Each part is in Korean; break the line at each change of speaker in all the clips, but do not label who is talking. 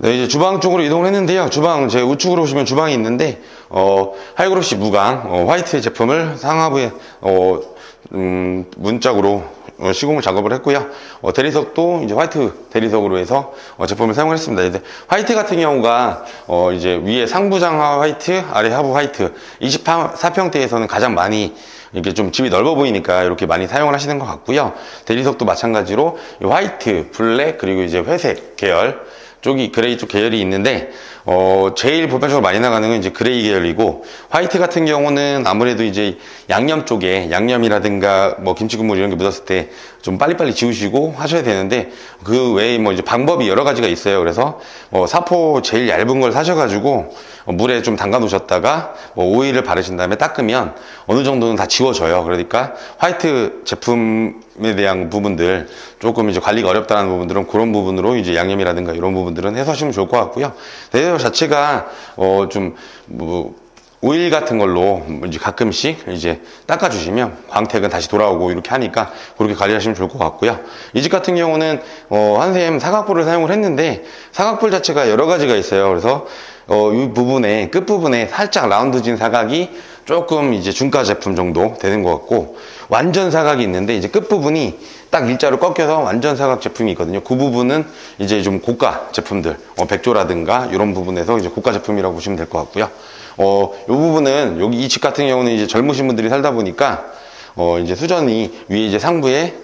네, 이제 주방 쪽으로 이동을 했는데요. 주방, 제 우측으로 보시면 주방이 있는데, 하이그로시 무광, 화이트 제품을 상하부에, 문짝으로 시공을 작업을 했고요. 대리석도 이제 화이트 대리석으로 해서 제품을 사용을 했습니다. 이제 화이트 같은 경우가 이제 위에 상부장하 화이트, 아래 하부 화이트, 24평대에서는 가장 많이 이렇게 좀 집이 넓어 보이니까 이렇게 많이 사용을 하시는 것 같고요. 대리석도 마찬가지로 화이트, 블랙, 그리고 이제 회색 계열 쪽이, 그레이 쪽 계열이 있는데, 제일 보편적으로 많이 나가는 건 이제 그레이 계열이고, 화이트 같은 경우는 아무래도 이제 양념 쪽에, 양념이라든가 뭐 김치 국물 이런 게 묻었을 때 좀 빨리빨리 지우시고 하셔야 되는데, 그 외에 뭐 이제 방법이 여러 가지가 있어요. 그래서 사포 제일 얇은 걸 사셔가지고 물에 좀 담가 놓으셨다가 오일을 바르신 다음에 닦으면 어느 정도는 다 지워져요. 그러니까 화이트 제품에 대한 부분들, 조금 이제 관리가 어렵다는 부분들은 그런 부분으로 이제 양념이라든가 이런 부분들은 해서 하시면 좋을 것 같고요. 대리석 자체가 좀 오일 같은 걸로 이제 가끔씩 이제 닦아주시면 광택은 다시 돌아오고 이렇게 하니까 그렇게 관리하시면 좋을 것 같고요. 이 집 같은 경우는 한샘 사각불을 사용을 했는데, 사각불 자체가 여러 가지가 있어요. 그래서 이 부분에, 끝부분에 살짝 라운드진 사각이 조금 이제 중가 제품 정도 되는 것 같고, 완전 사각이 있는데 이제 끝부분이 딱 일자로 꺾여서 완전 사각 제품이 있거든요. 그 부분은 이제 좀 고가 제품들, 백조라든가 이런 부분에서 이제 고가 제품이라고 보시면 될 것 같고요. 요 부분은 여기 이 집 같은 경우는 이제 젊으신 분들이 살다 보니까 이제 수전이 위에 이제 상부에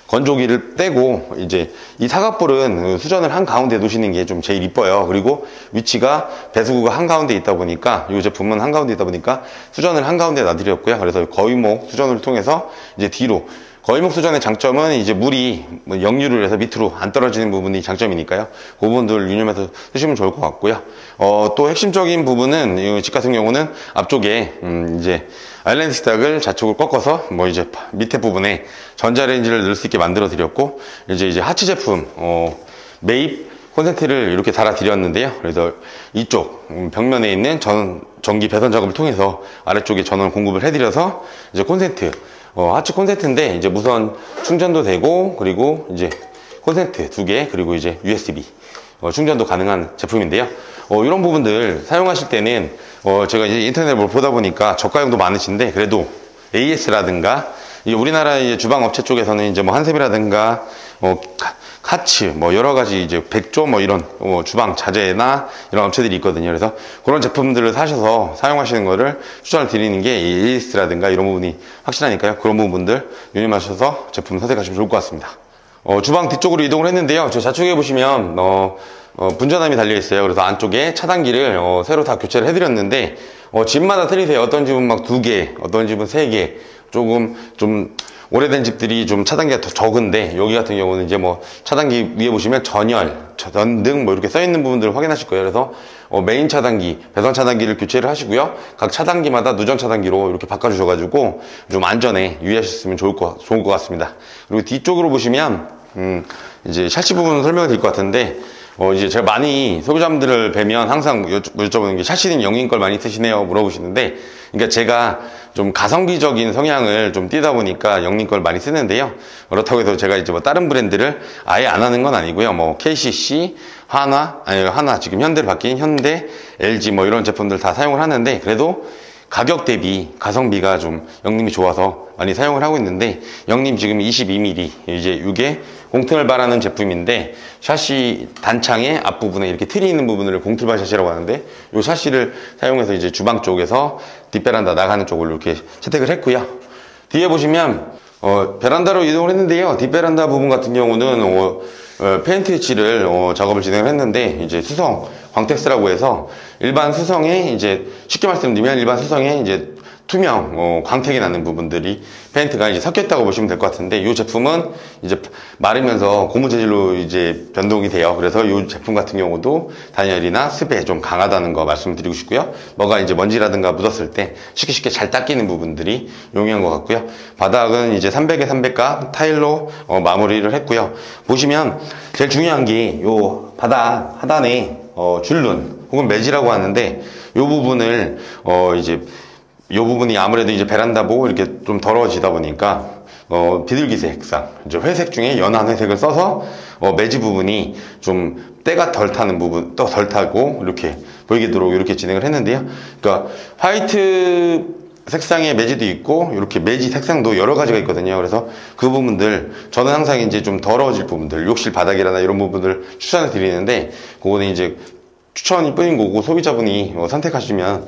건조기를 떼고, 이제 이 사각불은 수전을 한가운데 놓으시는 게 좀 제일 이뻐요. 그리고 위치가 배수구가 한가운데 있다 보니까, 이 제품은 한가운데 있다 보니까 수전을 한가운데 놔드렸고요. 그래서 거위목 수전을 통해서 이제 뒤로, 거위목 수전의 장점은 이제 물이 역류를 해서 밑으로 안 떨어지는 부분이 장점이니까요. 그 부분들 유념해서 쓰시면 좋을 것 같고요. 또 핵심적인 부분은 이 집 같은 경우는 앞쪽에 이제 아일랜드 스탁을 좌측으로 꺾어서 이제 밑에 부분에 전자레인지를 넣을 수 있게 만들어 드렸고, 이제 하츠 제품 매입 콘센트를 이렇게 달아 드렸는데요. 그래서 이쪽 벽면에 있는 전기 배선 작업을 통해서 아래쪽에 전원 공급을 해드려서 이제 콘센트, 하츠 콘센트인데 이제 무선 충전도 되고, 그리고 이제 콘센트 2개, 그리고 이제 USB 충전도 가능한 제품인데요. 이런 부분들 사용하실 때는 제가 이제 인터넷을 보다 보니까 저가형도 많으신데, 그래도 AS라든가 우리나라 이제 주방 업체 쪽에서는 이제 한샘이라든가 카츠 여러 가지 이제 백조 이런 주방 자재나 이런 업체들이 있거든요. 그래서 그런 제품들을 사셔서 사용하시는 거를 추천을 드리는 게 AS라든가 이런 부분이 확실하니까요. 그런 부분들 유념하셔서 제품 선택하시면 좋을 것 같습니다. 주방 뒤쪽으로 이동을 했는데요. 저 좌측에 보시면 분전함이 달려 있어요. 그래서 안쪽에 차단기를 새로 다 교체를 해드렸는데, 집마다 틀리세요. 어떤 집은 막 2개, 어떤 집은 3개, 조금 좀 오래된 집들이 좀 차단기가 더 적은데, 여기 같은 경우는 이제 차단기 위에 보시면 전열, 전등 이렇게 써 있는 부분들을 확인하실 거예요. 그래서 메인 차단기, 배선 차단기를 교체를 하시고요. 각 차단기마다 누전 차단기로 이렇게 바꿔주셔가지고 좀 안전에 유의하셨으면 좋을 것 같습니다. 그리고 뒤쪽으로 보시면 이제 샤시 부분 설명을 드릴 것 같은데, 이제 제가 많이 소비자분들을 뵈면 항상 여쭤보는 게, 샤시는 영인 걸 많이 쓰시네요 물어보시는데, 그러니까 제가 좀 가성비적인 성향을 좀 띠다 보니까 영린 걸 많이 쓰는데요. 그렇다고 해서 제가 이제 다른 브랜드를 아예 안 하는 건 아니고요. KCC, 하나 지금 현대로 바뀐 현대, LG 이런 제품들 다 사용을 하는데, 그래도 가격 대비 가성비가 좀 영림이 좋아서 많이 사용을 하고 있는데, 영림 지금 22mm, 이제 이게 공틀 바라는 제품인데, 샤시 단창의 앞부분에 이렇게 틀이 있는 부분을 공틀바 샤시라고 하는데, 이 샤시를 사용해서 이제 주방 쪽에서 뒷베란다 나가는 쪽으로 이렇게 채택을 했고요. 뒤에 보시면 베란다로 이동을 했는데요. 뒷베란다 부분 같은 경우는 페인트 칠을 작업을 진행을 했는데, 이제 수성 광택스라고 해서 일반 수성에 이제 쉽게 말씀드리면 일반 수성에 이제 투명 광택이 나는 부분들이 페인트가 이제 섞여 있다고 보시면 될 것 같은데, 이 제품은 이제 마르면서 고무 재질로 이제 변동이 돼요. 그래서 이 제품 같은 경우도 단열이나 습에 좀 강하다는 거 말씀드리고 싶고요. 뭐가 이제 먼지라든가 묻었을 때 쉽게 잘 닦이는 부분들이 용이한 것 같고요. 바닥은 이제 300에 300가 타일로 마무리를 했고요. 보시면 제일 중요한 게 요 바닥 하단에 줄눈 혹은 매지라고 하는데, 요 부분을 이제 이 부분이 아무래도 이제 베란다 보고 이렇게 좀 더러워지다 보니까 비둘기색 색상, 이제 회색 중에 연한 회색을 써서 매지 부분이 좀 때가 덜 타는 부분, 또 덜 타고 이렇게 보이도록 이렇게 진행을 했는데요. 그러니까 화이트 색상의 매지도 있고 이렇게 매지 색상도 여러 가지가 있거든요. 그래서 그 부분들 저는 항상 이제 좀 더러워질 부분들, 욕실 바닥이라나 이런 부분들 추천을 드리는데, 그거는 이제 추천이 뿐인 거고 소비자분이 선택하시면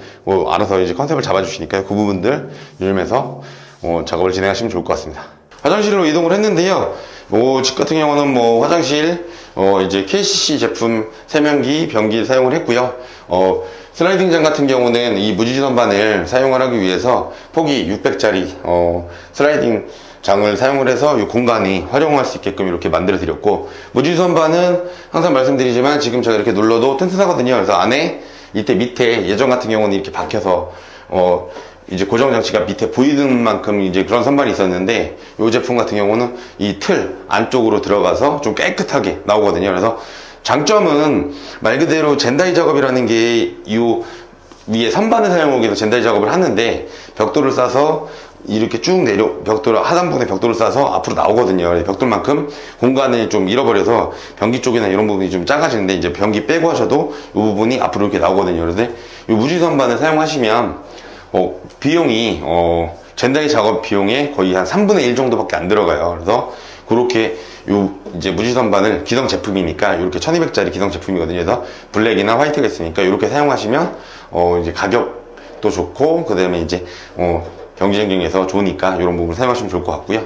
알아서 이제 컨셉을 잡아주시니까요. 그 부분들 유념해서 작업을 진행하시면 좋을 것 같습니다. 화장실로 이동을 했는데요. 집 같은 경우는 화장실 이제 KCC 제품 세면기, 변기 사용을 했고요. 슬라이딩 장 같은 경우는 이 무지지 선반을 사용을 하기 위해서 폭이 600짜리 슬라이딩 장을 사용을 해서 이 공간이 활용할 수 있게끔 이렇게 만들어 드렸고, 무지지 선반은 항상 말씀드리지만 지금 제가 이렇게 눌러도 튼튼하거든요. 그래서 안에 이때 밑에 예전 같은 경우는 이렇게 박혀서 이제 고정 장치가 밑에 보이는 만큼 이제 그런 선반이 있었는데, 이 제품 같은 경우는 이 틀 안쪽으로 들어가서 좀 깨끗하게 나오거든요. 그래서 장점은 말 그대로 젠다이 작업이라는 게 이 위에 선반을 사용하기 위해서 젠다이 작업을 하는데, 벽돌을 싸서 이렇게 쭉 벽돌 하단부분에 벽돌을 싸서 앞으로 나오거든요. 벽돌만큼 공간을 좀 잃어버려서 변기 쪽이나 이런 부분이 좀 작아지는데, 이제 변기 빼고 하셔도 이 부분이 앞으로 이렇게 나오거든요. 그런데 이 무지 선반을 사용하시면 비용이 젠다이 작업 비용의 거의 한 3분의 1 정도밖에 안 들어가요. 그래서 그렇게 이제 무지 선반을 기성 제품이니까 이렇게 1200짜리 기성 제품이거든요. 그래서 블랙이나 화이트가 있으니까 이렇게 사용하시면 이제 가격도 좋고, 그 다음에 이제 경쟁력에서 좋으니까 이런 부분을 사용하시면 좋을 것 같고요.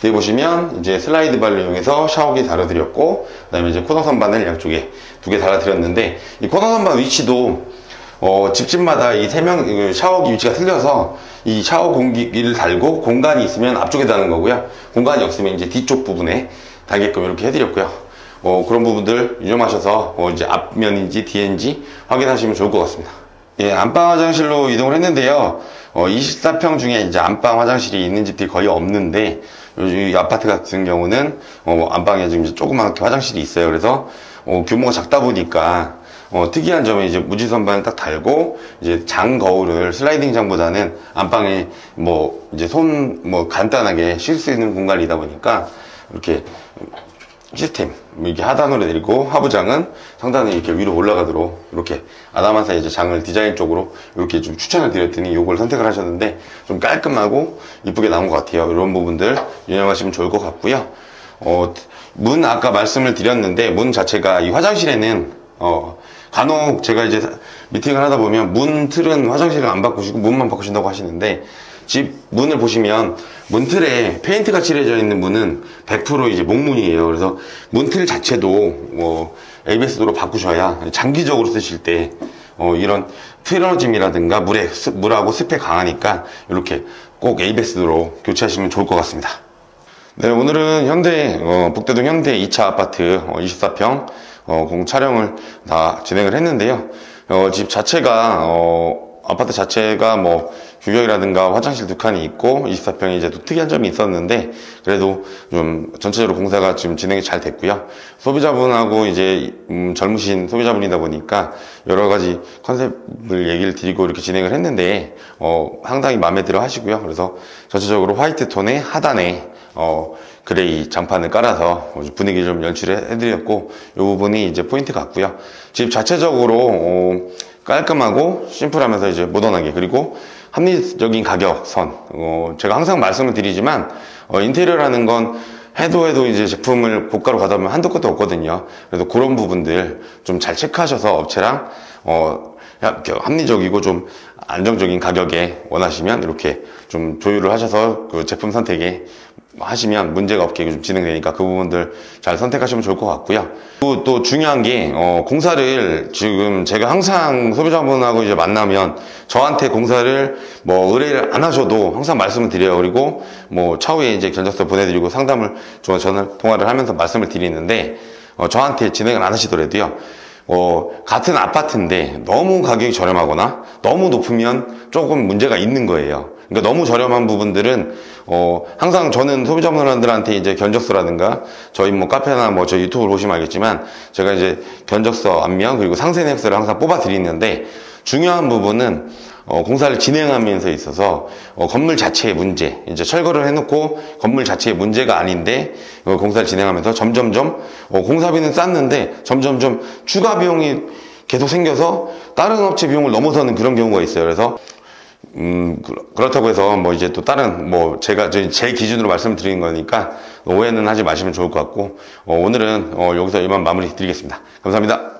여기 보시면 이제 슬라이드 발을 이용해서 샤워기 달아드렸고, 그 다음에 이제 코너 선반을 양쪽에 2개 달아드렸는데, 이 코너 선반 위치도 집집마다 이 샤워기 위치가 틀려서 이 샤워 공기를 달고 공간이 있으면 앞쪽에 다는 거고요. 공간이 없으면 이제 뒤쪽 부분에 달게끔 이렇게 해드렸고요. 그런 부분들 유념하셔서 이제 앞면인지 뒤인지 확인하시면 좋을 것 같습니다. 예, 안방 화장실로 이동을 했는데요. 24평 중에 이제 안방 화장실이 있는 집들이 거의 없는데, 이 아파트 같은 경우는 안방에 지금 조그맣게 화장실이 있어요. 그래서 규모가 작다 보니까 특이한 점은 이제 무지 선반을 딱 달고 이제 장 거울을 슬라이딩 장보다는 안방에 이제 간단하게 쉴 수 있는 공간이다 보니까 이렇게 시스템 이렇게 하단으로 내리고, 하부장은 상단에 이렇게 위로 올라가도록 이렇게 아담한사 이제 장을 디자인 쪽으로 이렇게 좀 추천을 드렸더니 이걸 선택을 하셨는데, 좀 깔끔하고 이쁘게 나온 것 같아요. 이런 부분들 유념하시면 좋을 것 같고요. 문 아까 말씀을 드렸는데, 문 자체가 이 화장실에는 간혹 제가 이제 미팅을 하다 보면 문 틀은 화장실을 안 바꾸시고 문만 바꾸신다고 하시는데, 집 문을 보시면 문틀에 페인트가 칠해져 있는 문은 100% 이제 목문이에요. 그래서 문틀 자체도 ABS도로 바꾸셔야 장기적으로 쓰실 때 이런 틀어짐이라든가 물하고 습에 강하니까 이렇게 꼭 ABS도로 교체하시면 좋을 것 같습니다. 네, 오늘은 현대 북대동 현대 2차 아파트 24평 공 촬영을 다 진행을 했는데요. 집 자체가 아파트 자체가 규격이라든가 화장실 2칸이 있고 24평이 이제 또 특이한 점이 있었는데, 그래도 좀 전체적으로 공사가 지금 진행이 잘 됐고요. 소비자분하고 이제 젊으신 소비자분이다 보니까 여러 가지 컨셉을 얘기를 드리고 이렇게 진행을 했는데 상당히 마음에 들어 하시고요. 그래서 전체적으로 화이트 톤의 하단에 그레이 장판을 깔아서 분위기 좀 연출을 해드렸고, 이 부분이 이제 포인트 같고요. 집 자체적으로 깔끔하고 심플하면서 이제 모던하게, 그리고 합리적인 가격선. 제가 항상 말씀을 드리지만 인테리어라는 건 해도 이제 제품을 고가로 가다 보면 한도 끝도 없거든요. 그래서 그런 부분들 좀 잘 체크하셔서 업체랑 합리적이고 좀 안정적인 가격에 원하시면 이렇게 좀 조율을 하셔서 그 제품 선택에 하시면 문제가 없게 좀 진행되니까 그 부분들 잘 선택하시면 좋을 것 같고요. 또 중요한 게 공사를 지금 제가 항상 소비자분하고 이제 만나면 저한테 공사를 의뢰를 안 하셔도 항상 말씀을 드려요. 그리고 차후에 이제 견적서 보내드리고 상담을 저는 통화를 하면서 말씀을 드리는데, 저한테 진행을 안 하시더라도요, 같은 아파트인데 너무 가격이 저렴하거나 너무 높으면 조금 문제가 있는 거예요. 그러니까 너무 저렴한 부분들은 항상 저는 소비자분들한테 이제 견적서라든가 저희 카페나 저희 유튜브를 보시면 알겠지만 제가 이제 견적서 앞면 그리고 상세 내역서를 항상 뽑아 드리는데, 중요한 부분은 공사를 진행하면서 있어서 건물 자체의 문제, 이제 철거를 해놓고 건물 자체의 문제가 아닌데 공사를 진행하면서 점점점 공사비는 쌌는데 점점점 추가 비용이 계속 생겨서 다른 업체 비용을 넘어서는 그런 경우가 있어요. 그래서 그렇다고 해서 뭐 이제 또 다른 뭐 제가 제 기준으로 말씀드리는 거니까 오해는 하지 마시면 좋을 것 같고 오늘은 여기서 이만 마무리 드리겠습니다. 감사합니다.